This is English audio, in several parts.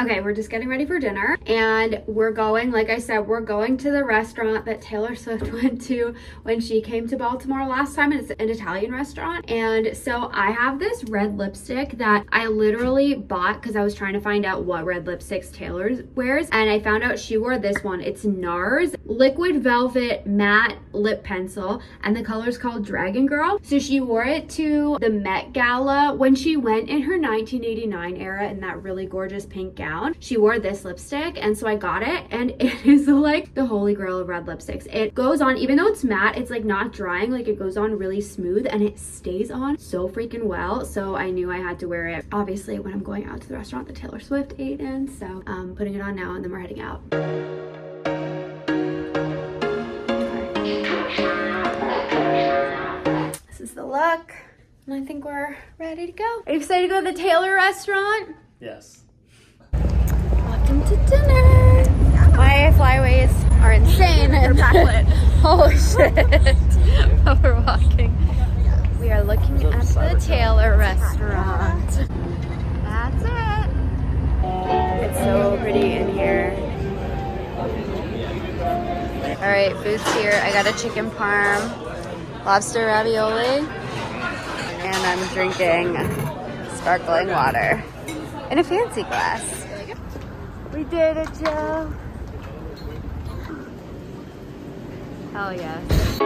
Okay, we're just getting ready for dinner and we're going, like I said, we're going to the restaurant that Taylor Swift went to when she came to Baltimore last time. It's an Italian restaurant. And so I have this red lipstick that I literally bought because I was trying to find out what red lipsticks Taylor wears. And I found out she wore this one. It's NARS Liquid Velvet Matte Lip Pencil. And the color's called Dragon Girl. So she wore it to the Met Gala when she went in her 1989 era in that really gorgeous pink gown. She wore this lipstick, and so I got it, and it is like the holy grail of red lipsticks. It goes on, even though it's matte, it's like not drying, like it goes on really smooth and it stays on so freaking well. So I knew I had to wear it obviously when I'm going out to the restaurant that Taylor Swift ate in. So I'm putting it on now and then we're heading out. This is the look, and I think we're ready to go. Are you excited to go to the Taylor restaurant? Yes. Welcome to dinner. My flyaways are insane. They're backlit. Holy shit. While we're walking. We are looking at the Taylor restaurant. That's it. It's so pretty in here. All right, food's here. I got a chicken parm, lobster ravioli, and I'm drinking sparkling water in a fancy glass. We did it, Joe. Hell yes.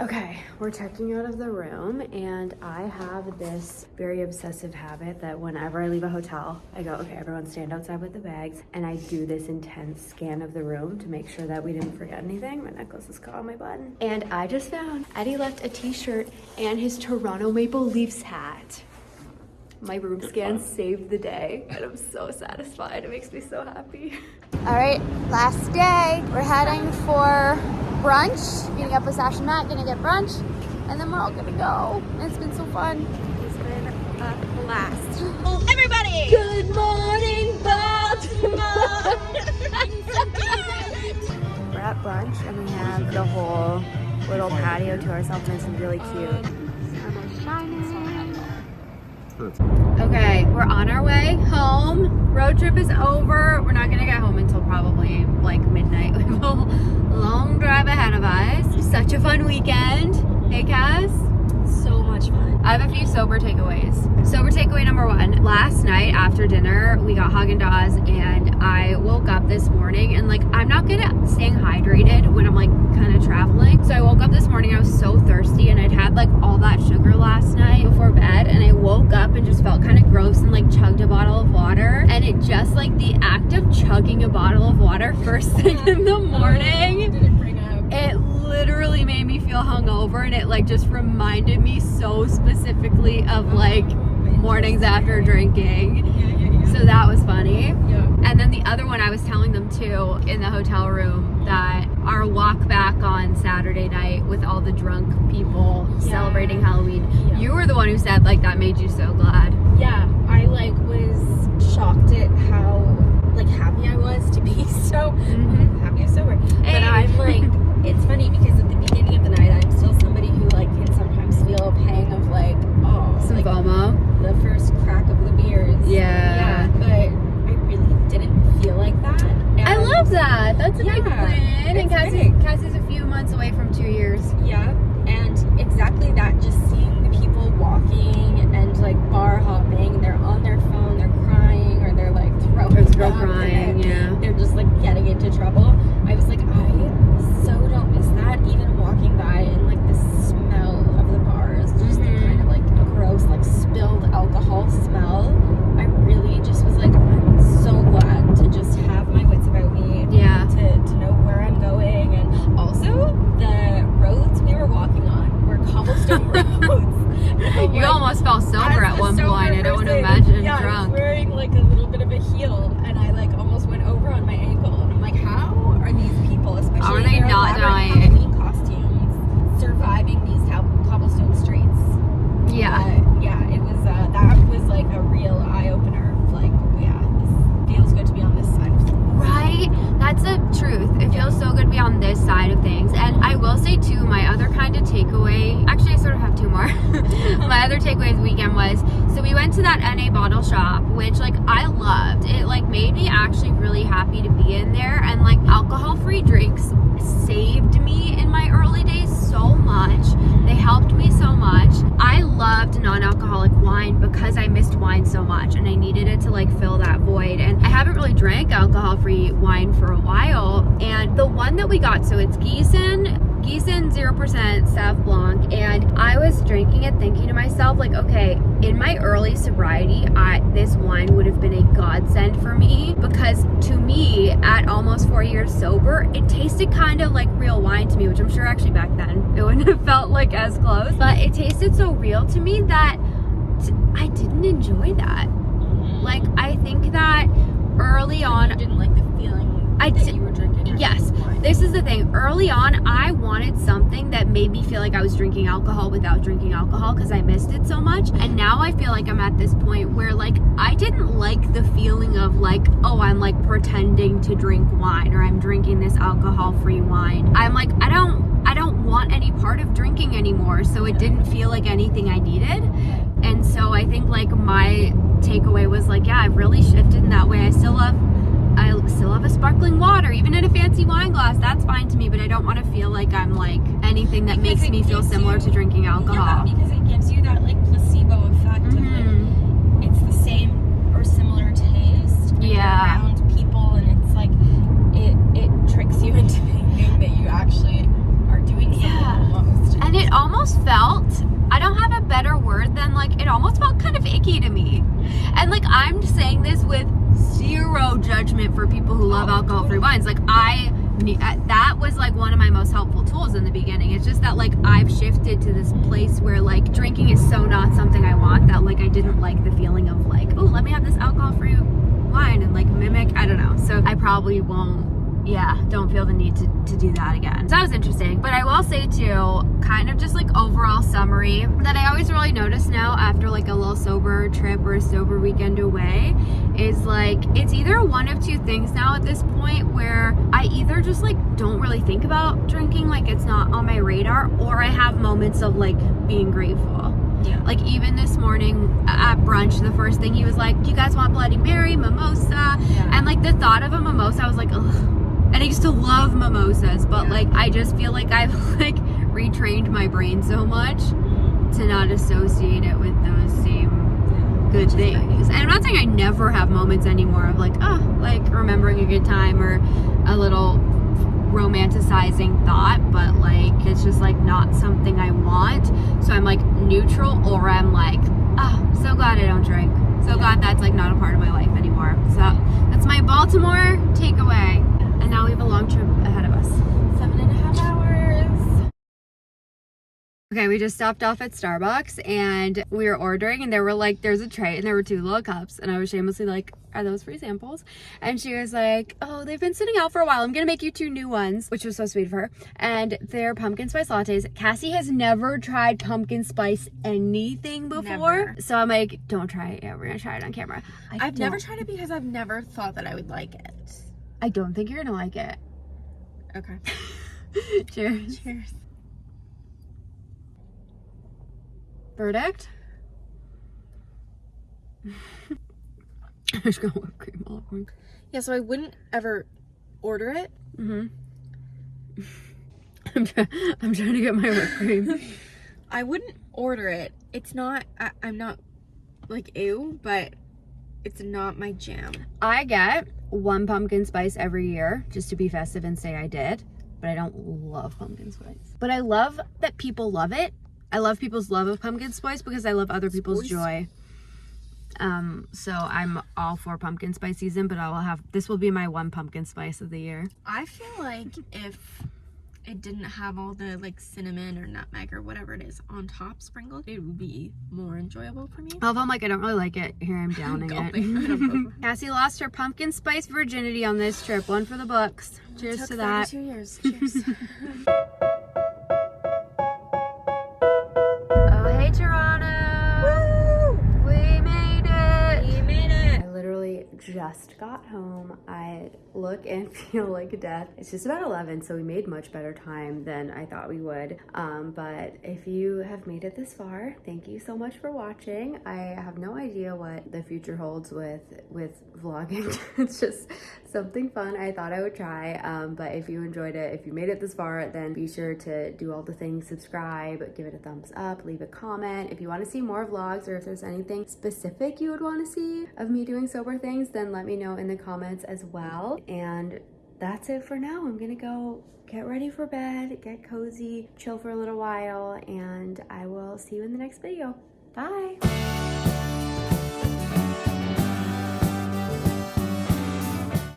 Okay, we're checking out of the room, and I have this very obsessive habit that whenever I leave a hotel, I go, okay, everyone stand outside with the bags, and I do this intense scan of the room to make sure that we didn't forget anything. My necklace is caught on my button. And I just found Eddie left a t-shirt and his Toronto Maple Leafs hat. My room scan saved the day, and I'm so satisfied. It makes me so happy. All right, last day. We're heading for brunch, meeting up with Sash and Matt, gonna get brunch, and then we're all gonna go. It's been so fun. It's been a blast. Everybody! Good morning, Baltimore! We're at brunch, and we have the whole little patio to ourselves, and it's really cute. Sun is shining. Okay, we're on our way home. Road trip is over. We're not gonna get home until probably like midnight. We have a long drive ahead of us. Such a fun weekend. Hey, Cass? So much fun. I have a few sober takeaways. Sober takeaway number one. Last night after dinner, we got Haagen-Dazs, and I woke up this morning, and like, I'm not good at staying hydrated when I'm like kind of traveling. So I woke up this morning, I was so thirsty, and I'd had like all that sugar last night before bed, and I woke up and just felt kind of gross and like chugged a bottle of water. And it just like the act of chugging a bottle of water first thing in the morning, Did it bring up? it literally made me feel hungover, and it like just reminded me so specifically of like mornings after drinking. So that was funny. And then the other one, I was telling them too in the hotel room that our walk back on Saturday night with all the drunk people celebrating Halloween, you were the one who said like that made you so glad. Yeah, I like was shocked at how like happy I was to be so happy I'm sober. Hey. But I'm like, it's funny because at the beginning of the night, I'm still somebody who like can sometimes feel a pang of like, oh, Some like FOMO. the first crack of the beers. Yeah. But I really didn't feel like that. And I love that. That's a big Yeah, win. And it's big. Cassie's a few months away from 2 years. Yeah, and exactly that, just seeing the people walking and like bar hopping, and they're on their phone, they're crying, or they're like throwing There's a girl up, crying, and yeah. they're just like getting into trouble. from this side of things. And I will say too, my other kind of takeaway, actually I sort of have two more. My other takeaway this weekend was, so we went to that NA bottle shop, which like I loved. It like made me actually really happy to be in there, and like alcohol-free drinks saved me in my early days so much. They helped me so much. I loved non-alcoholic wine because I missed wine so much and I needed it to like fill that void. And I haven't really drank alcohol-free wine for a while. And the one that we got, so it's Gießen 0% Sauv Blanc, and I was drinking it thinking to myself like, okay, in my early sobriety, this wine would have been a godsend for me, because to me at almost 4 years sober, it tasted kind of like real wine to me, which I'm sure actually back then it wouldn't have felt like as close, but it tasted so real to me that I didn't enjoy that. Like, I think that early on, You didn't like the feeling that you were drinking. Yes, this is the thing. Early on, I wanted something that made me feel like I was drinking alcohol without drinking alcohol because I missed it so much. And now I feel like I'm at this point where like I didn't like the feeling of like, oh, I'm like pretending to drink wine, or I'm drinking this alcohol-free wine. I'm like, I don't want any part of drinking anymore. So it didn't feel like anything I needed. And so I think like my takeaway was like, yeah, I've really shifted in that way. I still love a sparkling water, even in a fancy wine glass. That's fine to me, but I don't want to feel like I'm like anything that makes me feel similar to drinking alcohol. Yeah, because it gives you that like placebo effect of like it's the same or similar taste. And you're around people, and it's like it tricks you into thinking that you actually are doing something almost. And it almost felt, I don't have a better word than like, it almost felt kind of icky to me. And like, I'm saying this with zero judgment for people who love alcohol-free wines. Like that was like one of my most helpful tools in the beginning. It's just that like I've shifted to this place where like drinking is so not something I want, that like I didn't like the feeling of like, oh, let me have this alcohol-free wine and like mimic, I don't know. So I probably don't feel the need to do that again. So that was interesting. But I will say too, kind of just like overall summary, that I always really notice now after like a little sober trip or a sober weekend away, is like it's either one of two things now at this point, where I either just like don't really think about drinking, like it's not on my radar, or I have moments of like being grateful. Yeah. Like even this morning at brunch, the first thing he was like, do you guys want Bloody Mary, mimosa? Yeah. And like the thought of a mimosa, I was like, ugh. And I used to love mimosas, but like I just feel like I've like retrained my brain so much to not associate it with those same good things. And I'm not saying I never have moments anymore of like, oh, like remembering a good time or a little romanticizing thought, but like it's just like not something I want. So I'm like neutral, or I'm like, oh, so glad I don't drink. So glad that's like not a part of my life anymore. So that's my Baltimore takeaway. And now we have a long trip ahead of us. 7.5 hours. Okay, we just stopped off at Starbucks and we were ordering, and there were like, there's a tray and there were 2 little cups, and I was shamelessly like, are those free samples? And she was like, oh, they've been sitting out for a while. I'm gonna make you 2 new ones, which was so sweet of her. And they're pumpkin spice lattes. Cassie has never tried pumpkin spice anything before. Never. So I'm like, don't try it. Yeah, we're gonna try it on camera. I've never tried it because I've never thought that I would like it. I don't think you're gonna like it. Okay. Cheers. Cheers. Verdict? I just got whipped cream all over me. Yeah, so I wouldn't ever order it. I'm trying to get my whipped cream. I wouldn't order it. It's not, I'm not like ew, but it's not my jam. I get 1 pumpkin spice every year just to be festive and say I did, but I don't love pumpkin spice. But I love that people love it. I love people's love of pumpkin spice because I love other people's joy. So I'm all for pumpkin spice season, but this will be my 1 pumpkin spice of the year. I feel like if it didn't have all the like cinnamon or nutmeg or whatever it is on top sprinkled, it would be more enjoyable for me. Although I'm like, I don't really like it. Here I'm downing it. Cassie lost her pumpkin spice virginity on this trip. 1 for the books. Cheers to that. 2 years. Cheers. Oh, hey Toronto. Woo! We made it. We made it. I literally just got home. I look and feel like death. It's just about 11, so we made much better time than I thought we would. But if you have made it this far, thank you so much for watching. I have no idea what the future holds with vlogging. It's just something fun I thought I would try. But if you enjoyed it, if you made it this far, then be sure to do all the things, subscribe, give it a thumbs up, leave a comment. If you want to see more vlogs, or if there's anything specific you would want to see of me doing sober things, then let me know in the comments as well. And that's it for now. I'm gonna go get ready for bed, get cozy, chill for a little while, and I will see you in the next video. Bye.